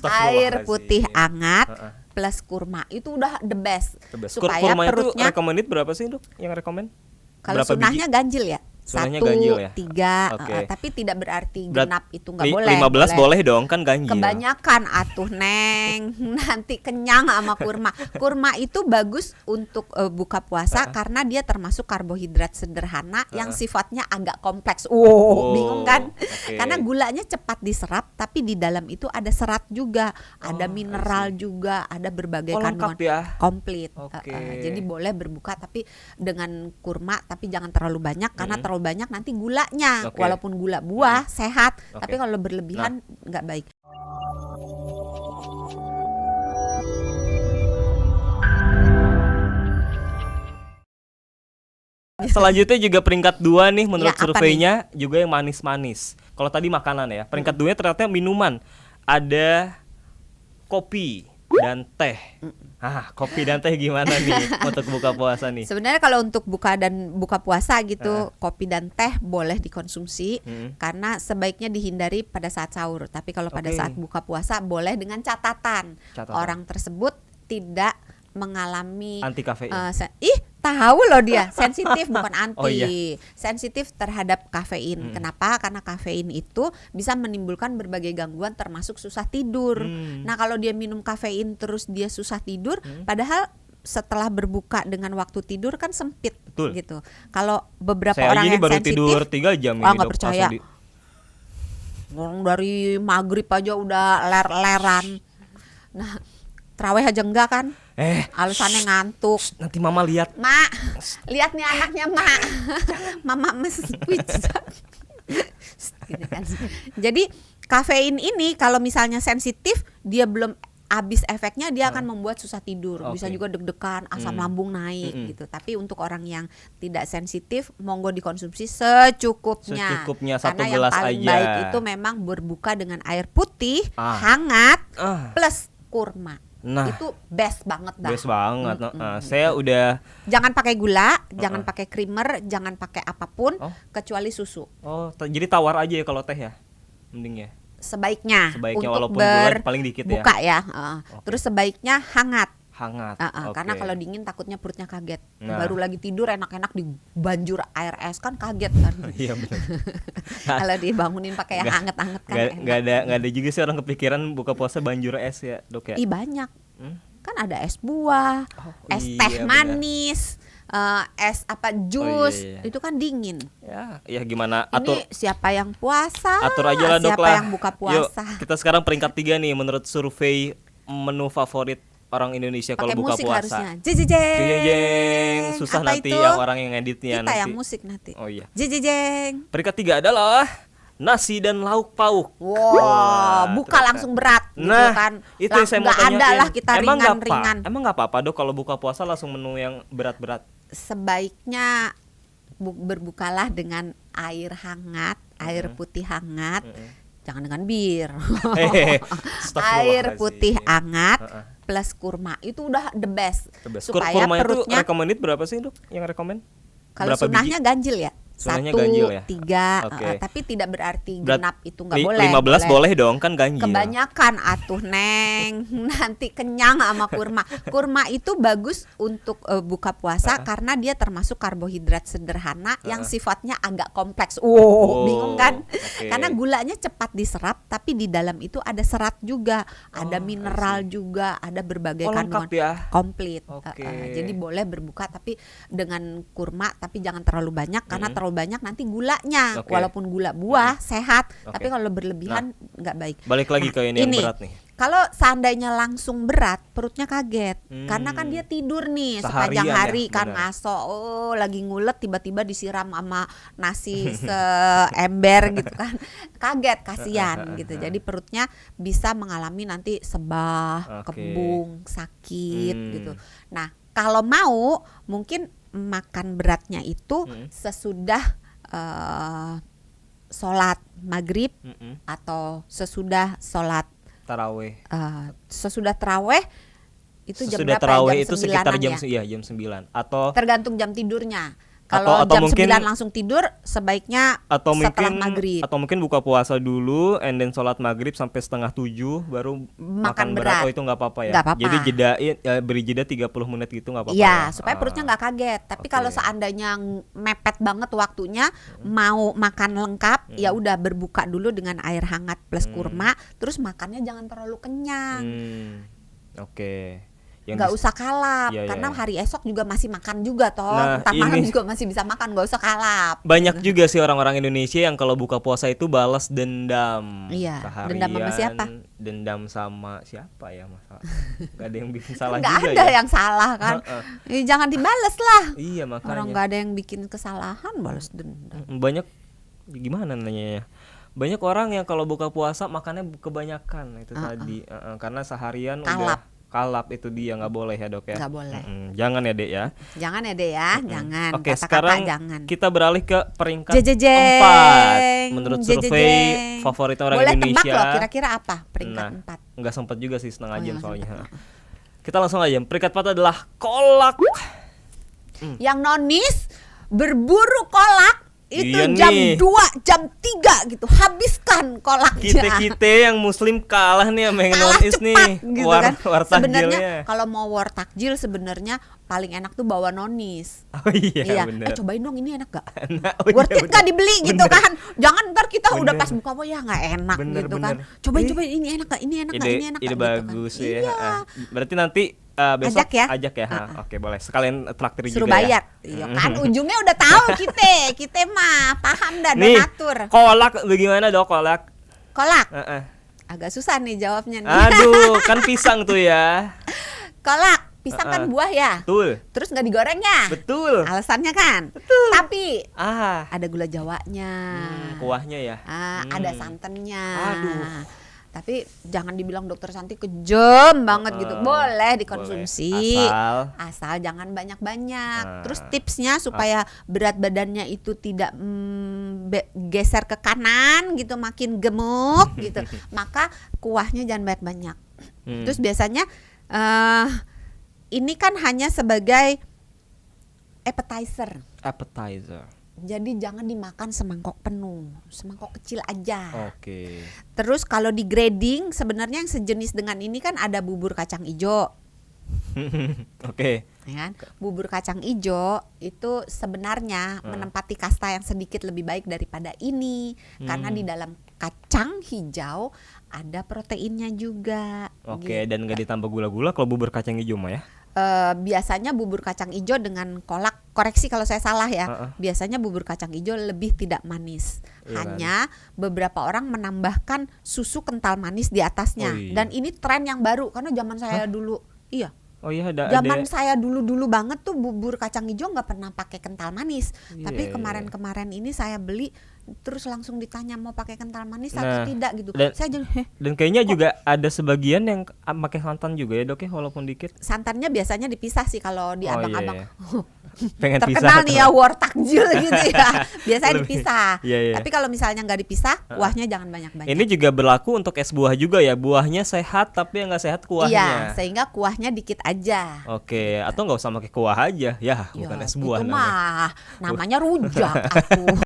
Air putih Astagfirullahaladzim. hangat Heeh. plus kurma itu udah the best. The best. Supaya Kurma itu perutnya, recommended berapa sih Dok? Yang rekomend? kalau Berapa biji? sunahnya ganjil ya, Sunahnya 1, ganjil ya? 3, Oke. tapi tidak berarti Berat genap itu nggak boleh. 15 boleh dong, kan ganjil. Kebanyakan atuh Neng, nanti kenyang sama kurma. Kurma itu bagus untuk buka puasa karena dia termasuk karbohidrat sederhana yang sifatnya agak kompleks. Oh, Bingung kan? oke. Karena gulanya cepat diserap, tapi di dalam itu ada serat juga, ada I mineral see. juga, ada berbagai Oh, lengkap kandungan. ya. Komplit. Oke. Jadi boleh berbuka tapi dengan kurma, tapi jangan terlalu banyak karena terlalu banyak nanti gulanya. Oke. Walaupun gula buah sehat, Oke. tapi kalau berlebihan nggak baik. Selanjutnya juga peringkat 2 nih menurut Ya, apa surveinya juga yang manis-manis. Kalau tadi makanan ya, peringkat 2 ternyata minuman. Ada kopi dan teh. Kopi dan teh gimana nih untuk buka puasa nih? Sebenarnya kalau untuk buka dan buka puasa gitu, kopi dan teh boleh dikonsumsi karena sebaiknya dihindari pada saat sahur. Tapi kalau pada Oke. saat buka puasa boleh dengan catatan. Orang tersebut tidak mengalami Anti kafein. tahu loh dia sensitif, bukan anti, Oh, iya. sensitif terhadap kafein. Kenapa? Karena kafein itu bisa menimbulkan berbagai gangguan termasuk susah tidur. Nah kalau dia minum kafein terus dia susah tidur, padahal setelah berbuka dengan waktu tidur kan sempit. Betul. Gitu. Kalau beberapa Saya orang aja ini yang baru sensitif, tidur 3 jam ini nggak Dok, percaya. langsung Orang dari maghrib aja udah ler-leran. Nah, terawih aja enggak kan? Alasannya ngantuk. nanti mama lihat. Mak, lihat nih anaknya mak. Mama switch. Gitu kan. Jadi kafein ini kalau misalnya sensitif, dia belum habis efeknya, dia akan membuat susah tidur. Bisa Oke. juga deg-degan, asam lambung naik gitu. Tapi untuk orang yang tidak sensitif, monggo dikonsumsi secukupnya. Secukupnya, 1 Karena yang gelas paling aja. baik itu memang berbuka dengan air putih hangat Ah. plus kurma. Nah, Itu best banget dah. best banget. Saya udah Jangan pakai gula, jangan pakai creamer, jangan pakai apapun kecuali susu. jadi tawar aja ya kalau teh ya. Mending ya. Sebaiknya Sebaiknya untuk walaupun gula paling dikit ya. berbuka ya. Terus sebaiknya hangat. Hangat. Karena Oke. kalau dingin takutnya perutnya kaget. Nah. Baru lagi tidur enak-enak dibanjur air es kan kaget kan. Iya benar. Kalau dibangunin pakai yang hangat-hangat kan enak. Nggak ada juga sih orang kepikiran buka puasa banjur es ya Dok ya. Ih banyak. Kan ada es buah, es iya, teh benar. manis, es apa jus, iya. itu kan dingin. Ya gimana atur Ini siapa yang puasa? atur aja lah Dok siapa lah. yang buka Yuk, puasa? kita sekarang peringkat 3 nih menurut survei menu favorit orang Indonesia kalau Pakai buka musik puasa. harusnya. Jeng. Jeng. Susah Apa nanti itu? yang orang yang editnya Kita nanti. yang musik nanti. Oh iya. Jeng. Peringkat 3 adalah nasi dan lauk pauk. Wah, buka ternyata. langsung berat gitu Nah, kan. itu yang saya mau Nggak tanyain. ada lah kita Emang nggak ringan-ringan. Emang nggak apa-apa Dok kalau buka puasa langsung menu yang berat-berat? Sebaiknya berbukalah dengan air hangat, air putih hangat. Jangan dengan bir. Astagfirullahaladzim. Air putih hangat plus kurma itu udah the best. Supaya Kurma itu perutnya, recommended berapa sih Dok? Yang rekomend? kalau berapa sunahnya ganjil ya. Sunahnya 1, ganjil ya? 3, Oke. tapi tidak berarti Berat genap itu nggak boleh. 15 boleh dong, kan ganjil. Kebanyakan atuh Neng, nanti kenyang sama kurma. Kurma itu bagus untuk buka puasa karena dia termasuk karbohidrat sederhana yang sifatnya agak kompleks. Bingung kan? Oke. Karena gulanya cepat diserap, tapi di dalam itu ada serat juga, ada mineral juga, ada berbagai kandungan. Lengkap ya. Komplit. Oke. Jadi boleh berbuka tapi dengan kurma, tapi jangan terlalu banyak karena terlalu banyak nanti gulanya. Oke. Walaupun gula buah sehat, Oke. tapi kalau berlebihan nggak baik. Balik lagi ke ini yang berat nih. Kalau seandainya langsung berat, perutnya kaget. Karena kan dia tidur nih sepanjang Seharian hari ya, kan benar. ngaso. Lagi ngulet tiba-tiba disiram sama nasi seember gitu kan. Kaget, kasihan gitu. Jadi perutnya bisa mengalami nanti sebah, Oke. kembung, sakit gitu. Nah, kalau mau mungkin makan beratnya itu sesudah sholat maghrib atau sesudah sholat Taraweh. sesudah terawih itu jam Sesudah berapa ya? taraweh Jam itu sekitar 9-an jam ya? jam 9 atau Tergantung jam tidurnya. Kalau atau jam mungkin 9 langsung tidur, sebaiknya setelah maghrib. atau mungkin buka puasa dulu and then sholat maghrib sampai setengah 7 baru makan berat. Oh itu nggak apa-apa ya. Nggak apa-apa. Jadi beri jeda 30 menit gitu nggak apa-apa Iya, ya. supaya perutnya nggak kaget. Tapi Oke. kalau seandainya mepet banget waktunya, mau makan lengkap, ya udah berbuka dulu dengan air hangat plus kurma, terus makannya jangan terlalu kenyang. Oke. Nggak usah kalap, Iya, karena iya. hari esok juga masih makan juga toh. Nah, Ntar malam ini- juga masih bisa makan, nggak usah kalap. Banyak juga sih orang-orang Indonesia yang kalau buka puasa itu balas dendam. Iya, seharian. dendam sama siapa? Dendam sama siapa ya masa? Gak ada yang bikin salah Nggak juga ada ya. yang salah kan. Jangan dibales lah. Iya Orang makanya. nggak ada yang bikin kesalahan balas dendam. Banyak gimana nanya ya? Banyak orang yang kalau buka puasa makannya kebanyakan itu tadi. Karena seharian Kalap. udah kalap, itu dia nggak boleh ya dok ya. Nggak boleh. Jangan ya dek ya. Jangan ya deh ya, jangan. Oke, Kata-kata sekarang jangan. kita beralih ke peringkat Jejejeng. 4 menurut survei Jejejeng. favorit orang Boleh Indonesia. tebak loh kira-kira apa peringkat Nah, 4. nggak sempat juga sih setengah Oh, jam iya, soalnya. Kita langsung aja. Peringkat 4 adalah kolak. Yang nonis berburu kolak itu Iya jam nih. 2, jam 3 gitu. Habiskan kolaknya. Kita yang muslim kalah nih sama yang Kalah non-is cepat nih. gitu war, kan. war Sebenarnya takjilnya. kalau mau war takjil sebenarnya paling enak tuh bawa nonis. Oh iya, bener. Cobain dong ini enak gak? Nah, oh Worth iya, it gak bener. dibeli gitu Bener. kan? Jangan ntar kita udah Bener. pas buka ya nggak enak Bener, gitu kan? bener. Cobain ini enak gak? Ini enak gak? Ini enak Ide gak? bagus gitu kan? ya. Iya. Berarti nanti besok Ajak ya? Ajak ya. Oke, boleh. Sekalian traktir Suruh juga bayar. ya. Iya kan ujungnya udah tahu kita mah paham dah Nih, donatur. kolak bagaimana dok kolak? Kolak Heeh. agak susah nih jawabnya nih. Aduh, kan pisang tuh ya. Kolak pisang kan buah ya. Betul. Terus nggak digoreng ya? Betul. Alasannya kan. Tapi ada gula Jawanya. Kuahnya ya. Ada santannya. Aduh. Tapi jangan dibilang dokter Santi kejam banget gitu. Boleh dikonsumsi. Asal jangan banyak-banyak. Terus tipsnya supaya berat badannya itu tidak geser ke kanan gitu, makin gemuk gitu. Maka kuahnya jangan banyak-banyak. Terus biasanya ini kan hanya sebagai appetizer. Jadi jangan dimakan semangkok penuh, semangkok kecil aja. Oke. Terus kalau di grading sebenarnya yang sejenis dengan ini kan ada bubur kacang ijo. Oke. Ya kan? Bubur kacang ijo itu sebenarnya menempati kasta yang sedikit lebih baik daripada ini karena di dalam kacang hijau ada proteinnya juga. Oke, gitu. dan nggak ditambah gula-gula kalau bubur kacang hijau mah ya? Biasanya bubur kacang ijo dengan kolak, koreksi kalau saya salah ya. Biasanya bubur kacang ijo lebih tidak manis. Iya Hanya beberapa orang menambahkan susu kental manis di atasnya. Oh iya. Dan ini tren yang baru karena zaman saya dulu. Iya. Oh iya ada. Zaman saya dulu banget tuh bubur kacang hijau nggak pernah pakai kental manis. Iya, Tapi iya. kemarin ini saya beli terus langsung ditanya mau pakai kental manis atau Nah, tidak gitu. dan- Saya jadi Dan kayaknya juga ada sebagian yang pakai santan juga ya dok ya, walaupun dikit. santannya biasanya dipisah sih kalau di Oh, abang-abang. iya, iya. Pengen Terkenal pisah nih ya war takjil gitu ya. Biasanya Lebih. dipisah. Iya, iya. Tapi kalau misalnya nggak dipisah, kuahnya jangan banyak-banyak. Ini juga berlaku untuk es buah juga ya. Buahnya sehat tapi yang nggak sehat Iya, kuahnya. sehingga kuahnya dikit aja. Oke, atau nggak usah pakai kuah aja. Ya, bukan Ya, es buah itu namanya. mah namanya rujak atuh.